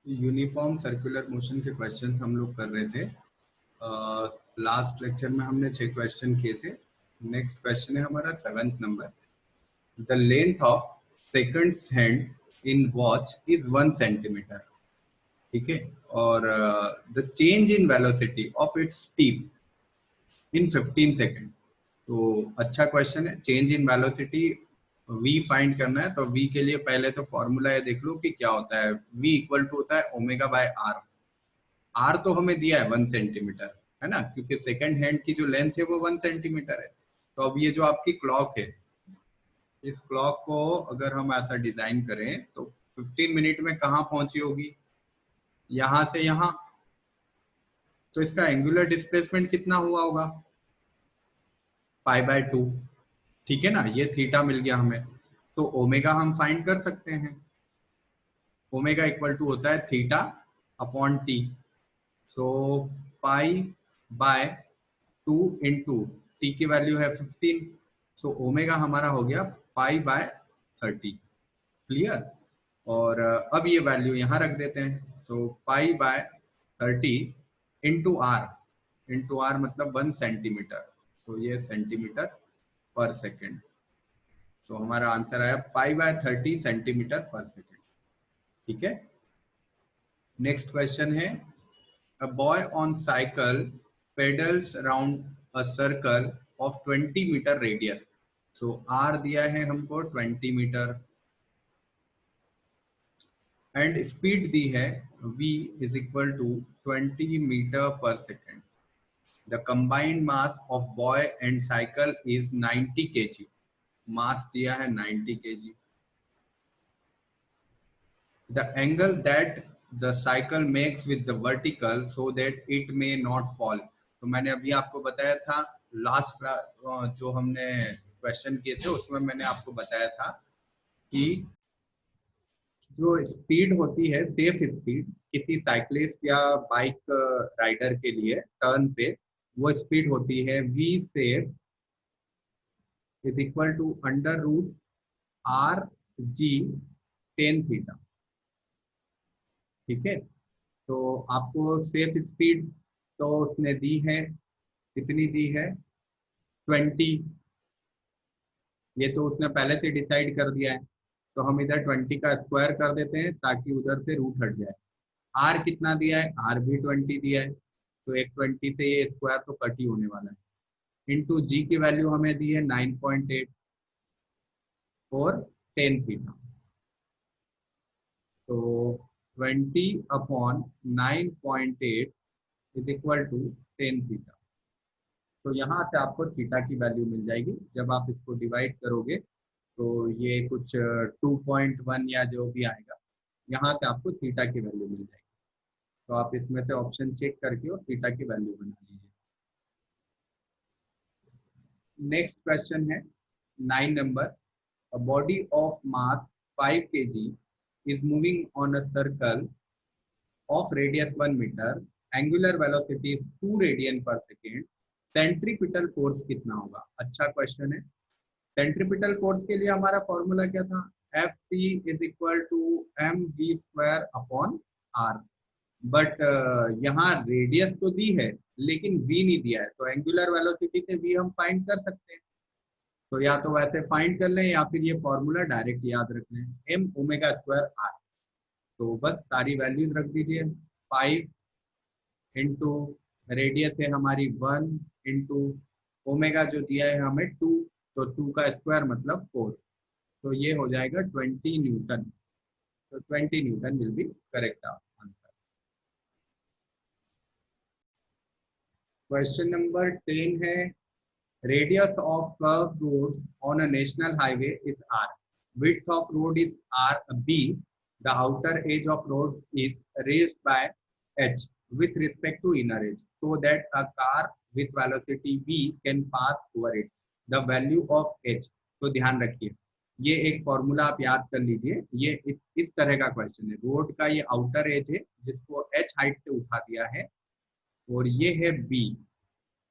Uniform circular motion के questions हम लोग कर रहे थे। लास्ट लेक्चर में हमने 6 क्वेश्चन किए थे। नेक्स्ट क्वेश्चन है हमारा 7th number. The length of seconds hand in watch is 1 centimetre. ठीक है, और the change in velocity of its tip in 15 second. तो अच्छा क्वेश्चन है। Change in velocity v find करना है, तो v के लिए पहले तो फॉर्मूला ये देख लो कि क्या होता है। v इक्वल टू होता है ओमेगा बाय आर। आर तो हमें दिया है 1 सेंटीमीटर, है ना, क्योंकि सेकंड हैंड की जो लेंथ है वो 1 सेंटीमीटर है। तो अब ये जो आपकी क्लॉक है, इस क्लॉक को अगर हम ऐसा डिजाइन करें तो 15 मिनट में कहाँ पहुंची होगी, यहां से यहां। तो इसका एंगुलर डिस्प्लेसमेंट कितना हुआ होगा, π/2। ठीक है ना, ये थीटा मिल गया हमें। तो ओमेगा हम फाइंड कर सकते हैं। ओमेगा इक्वल टू होता है थीटा अपॉन टी। सो π/2 इंटू टी की वैल्यू है 15। सो ओमेगा हमारा हो गया π/30। क्लियर। और अब ये वैल्यू यहाँ रख देते हैं। सो π/30 इंटू आर मतलब 1 सेंटीमीटर। तो ये सेंटीमीटर पर सेकेंड। तो हमारा आंसर आया π/30 सेंटीमीटर पर सेकेंड। ठीक है। नेक्स्ट क्वेश्चन है, a boy on cycle pedals around a circle of 20 metre radius. So R दिया है हमको 20 मीटर एंड स्पीड दी है v is equal to 20 metre पर second. The combined mass of boy and cycle is 90 kg। मास दिया है 90 kg। The angle that the cycle makes with the vertical so that it may not fall। तो मैंने अभी आपको बताया था लास्ट जो हमने क्वेश्चन किए थे उसमें मैंने आपको बताया था कि जो स्पीड होती है, सेफ स्पीड किसी साइक्लिस्ट या बाइक राइडर के लिए टर्न पे, वो स्पीड होती है v safe is equal to under root R G tan theta. ठीक है। तो आपको सेफ स्पीड तो उसने दी है, कितनी दी है, 20। ये तो उसने पहले से डिसाइड कर दिया है, तो हम इधर 20 का स्क्वायर कर देते हैं ताकि उधर से रूट हट जाए। आर कितना दिया है, आर भी 20 दिया है, तो एक 20 से ये स्क्वायर तो कट ही होने वाला है। इंटू जी की वैल्यू हमें दी है 9.8 और 10 थीटा। तो 20/9.8 इज इक्वल टू 10 थीटा। तो यहाँ से आपको थीटा की वैल्यू मिल जाएगी। जब आप इसको डिवाइड करोगे तो ये कुछ 2.1 या जो भी आएगा, यहाँ से आपको थीटा की वैल्यू मिल जाएगी। तो आप इसमें से ऑप्शन चेक करके और थीटा की वैल्यू बना लीजिए। नेक्स्ट क्वेश्चन है 9 number. A body of mass 5 kg is moving on a circle of radius 1 meter, angular velocity is 2 radian per second, centripetal force कितना होगा। अच्छा क्वेश्चन है। सेंट्रीपिटल फोर्स के लिए हमारा फॉर्मूला क्या था, F C is equal to M V square upon R. But यहाँ रेडियस तो दी है लेकिन v नहीं दिया है, तो एंगुलर वेलोसिटी से v हम फाइंड कर सकते हैं। तो या तो वैसे फाइंड कर लें या फिर ये फॉर्मूला डायरेक्ट याद रख लें, एम ओमेगा स्क्वायर आर। तो बस सारी वैल्यूज रख दीजिए। 5 इंटू रेडियस है हमारी 1 इंटू ओमेगा जो दिया है हमें 2, तो 2 का स्क्वायर मतलब 4। तो ये हो जाएगा 20 न्यूटन। तो 20 Newton will be correct answer. Question number 10 है, radius of curved road on a national highway is r, width of road is rb, the outer edge of road is raised by h with respect to inner edge so that a car with velocity v can pass over it, the value of h। तो ध्यान रखिए, ये एक formula आप याद कर लीजिए। ये इस तरह का क्वेश्चन है। रोड का ये आउटर एज है जिसको h हाइट से उठा दिया है, और ये है b,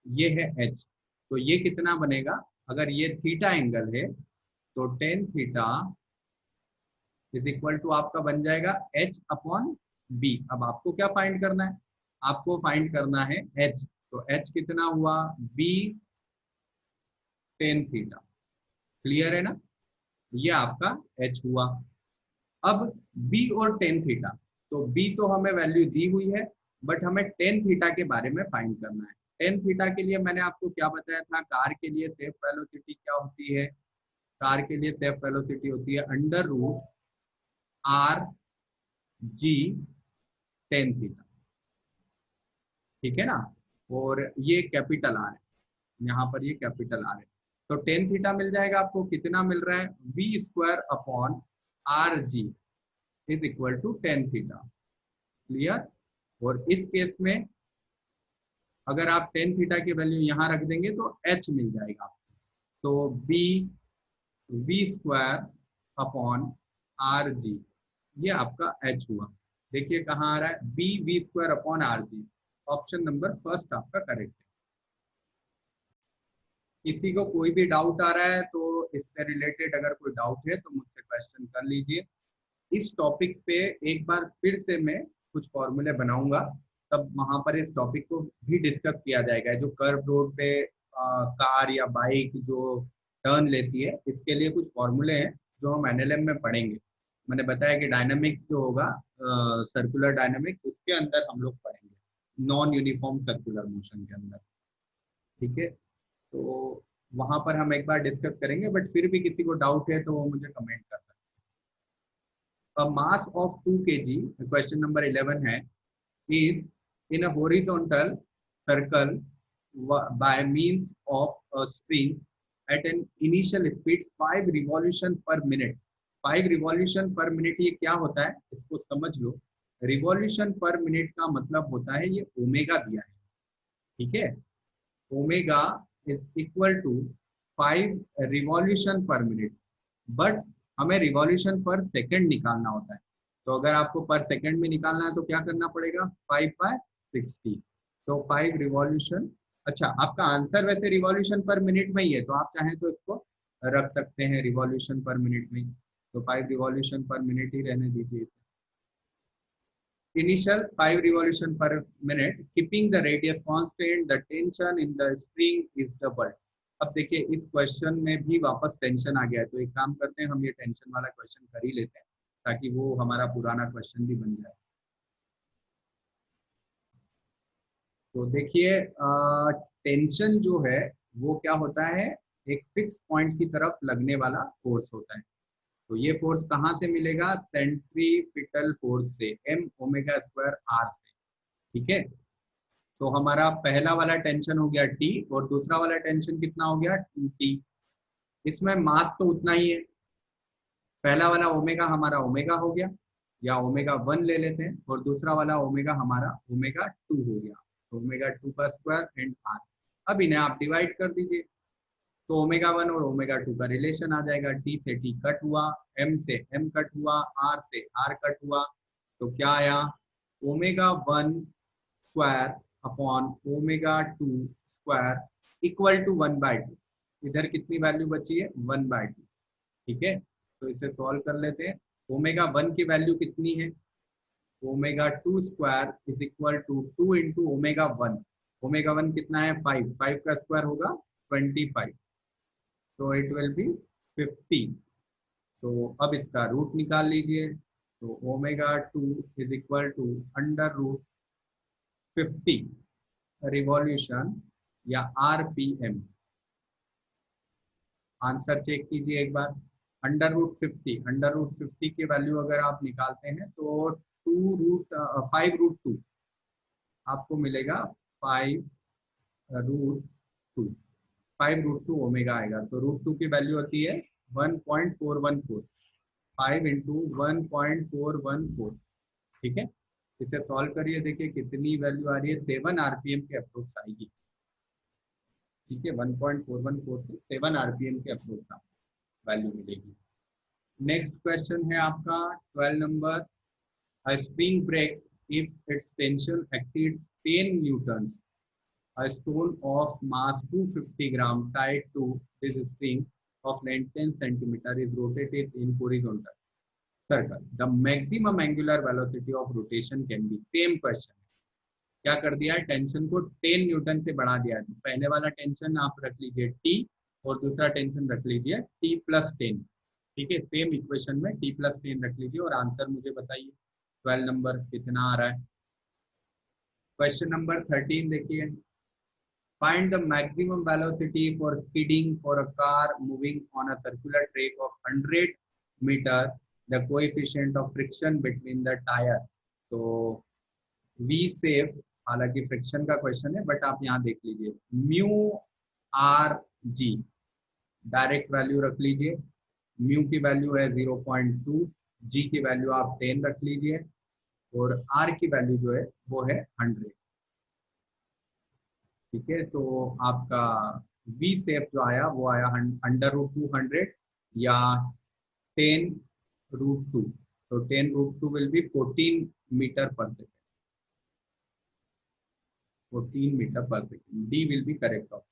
ये है h। तो ये कितना बनेगा, अगर ये थीटा एंगल है तो tan theta is equal to आपका बन जाएगा h अपॉन बी। अब आपको क्या फाइंड करना है? आपको फाइंड करना है एच। तो एच कितना हुआ? B ten theta. क्लियर है ना? ये आपका एच हुआ। अब बी और टेन थीटा, तो बी तो हमें वैल्यू दी हुई है, बट हमें टेन थीटा के बारे में फाइंड करना है। टेन थीटा के लिए मैंने आपको क्या बताया था? कार के लिए सेफ वेलोसिटी क्या होती है? कार के लिए सेफ वेलोसिटी होती है under root R G tan theta. ठीक है ना? और ये कैपिटल आर है, यहाँ पर ये कैपिटल आर है। तो टेन थीटा मिल जाएगा आपको, कितना मिल रहा है? V square upon R G is equal to tan theta. Clear? और इस केस में अगर आप टेन थीटा की वैल्यू यहाँ रख देंगे तो एच मिल जाएगा आपको। तो B V square upon R G, ये आपका एच हुआ। देखिए कहाँ आ रहा है? B V square upon R G. Option number first आपका करेक्ट है। किसी को कोई भी डाउट आ रहा है तो इससे रिलेटेड अगर कोई डाउट है तो मुझसे क्वेश्चन कर लीजिए। इस टॉपिक पे एक बार फिर से मैं कुछ फॉर्मूले बनाऊंगा, तब वहां पर इस टॉपिक को भी डिस्कस किया जाएगा। जो कर्व रोड पे कार या बाइक जो टर्न लेती है, इसके लिए कुछ फॉर्मूले हैं जो हम एनएलएम में पढ़ेंगे। मैंने बताया कि डायनामिक्स जो होगा, सर्कुलर डायनामिक्स, उसके अंदर हम लोग पढ़ेंगे, नॉन यूनिफॉर्म सर्कुलर मोशन के अंदर। ठीक है? तो वहां पर हम एक बार डिस्कस करेंगे, बट फिर भी किसी को डाउट है तो वो मुझे कमेंट कर सकते हैं। A mass of 2 kg, question number 11 है, is in a horizontal circle by means of a spring at an initial speed 5 revolution per minute। 5 revolution per minute ये क्या होता है इसको समझ लो। रिवॉल्यूशन पर मिनट का मतलब होता है, ये ओमेगा दिया है। ठीक है? Omega is equal to 5 revolution per minute, but हमें रिवॉल्यूशन पर सेकंड निकालना होता है। तो अगर आपको पर सेकंड में निकालना है तो क्या करना पड़ेगा? 5/60। तो 5 रिवॉल्यूशन। अच्छा, आपका आंसर वैसे रिवॉल्यूशन पर मिनट में ही है, तो आप चाहें तो इसको रख सकते हैं रिवॉल्यूशन पर मिनट में ही। तो 5 रिवॉल्यूशन पर मिनट ही रहने दीजिए। Initial 5 revolution per minute, keeping the radius constant, the tension in the spring is doubled। अब देखिए इस क्वेश्चन में भी वापस टेंशन आ गया है, तो एक काम करते हैं, हम ये टेंशन वाला क्वेश्चन कर ही लेते हैं ताकि वो हमारा पुराना क्वेश्चन भी बन जाए। तो देखिए टेंशन जो है वो क्या होता है? एक फिक्स पॉइंट की तरफ लगने वाला फोर्स होता है। तो ये फोर्स कहाँ से मिलेगा? सेंट्रीपिटल फोर्स से, एम ओमेगा स्क्वायर आर से। ठीक है? तो हमारा पहला वाला टेंशन हो गया टी, और दूसरा वाला टेंशन कितना हो गया? 2t। इसमें मास तो उतना ही है। पहला वाला ओमेगा हमारा ओमेगा हो गया, या ओमेगा 1 ले लेते हैं, और दूसरा वाला ओमेगा हमारा ओमेगा 2 हो गया। तो ओमेगा 2 का स्क्वायर एंड आर। अब इन्हें आप डिवाइड कर दीजिए, तो ओमेगा 1 और ओमेगा 2 का रिलेशन आ जाएगा। टी से टी कट हुआ, एम से एम कट हुआ, आर से आर कट हुआ। तो क्या आया? Omega 1 square upon omega 2 square equal to 1/2। इधर कितनी वैल्यू बची है? 1/2। ठीक है? तो इसे सॉल्व कर लेते हैं। ओमेगा 1 की वैल्यू कितनी है? Omega 2 square is equal to 2 into omega 1। Omega 1 कितना है? 5। 5 का स्क्वायर होगा 25। तो इट विल बी 50। सो अब इसका रूट निकाल लीजिए। तो omega 2 is equal to under root 50 revolution या आरपीएम। आंसर चेक कीजिए एक बार। अंडर रूट 50 की वैल्यू अगर आप निकालते हैं तो 5√2 आपको मिलेगा। 5√2, 5√2 ओमेगा आएगा। तो √2 की वैल्यू होती है 1.414। 5 इंटू 1.414। ठीक है? इसे सॉल्व करिए, देखिए कितनी वैल्यू आ रही है। 7 आरपीएम के अप्रोक्स आएगी। ठीक है? 1.414 से 7 आरपीएम के अप्रोक्स वैल्यू मिलेगी। नेक्स्ट क्वेश्चन है आपका 12 number. A spring breaks if its tension exceeds 10 newtons। A stone of mass 250 gram tied to this spring of length 10 centimeter is rotated in horizontal। Circle the maximum angular velocity of rotation can be, same question, क्या कर दिया है, tension को 10 Newton से बढ़ा दिया है। तो पहले वाला टेंशन आप रख लीजिए टी, और दूसरा टेंशन रख लीजिए टी प्लस 10। ठीक है, सेम इक्वेशन में टी प्लस 10 रख लीजिए और आंसर मुझे बताइए 12 नंबर कितना आ रहा है। क्वेश्चन नंबर 13 देखिए, find the maximum velocity for skidding for a car moving on a circular track of 100 meter, the coefficient of friction between the tire। तो वी सेफ, हालांकि फ्रिक्शन का क्वेश्चन है बट आप यहाँ देख लीजिए mu R G, direct value रख लीजिए। म्यू की वैल्यू है 0.2, जी की वैल्यू आप 10 रख लीजिए, और आर की वैल्यू जो है वो है 100। ठीक है, तो आपका वी सेफ जो आया वो आया √200 या 10√2। तो 10√2 विल बी 14 मीटर पर सेकेंड, 14 मीटर पर second. D will be correct option.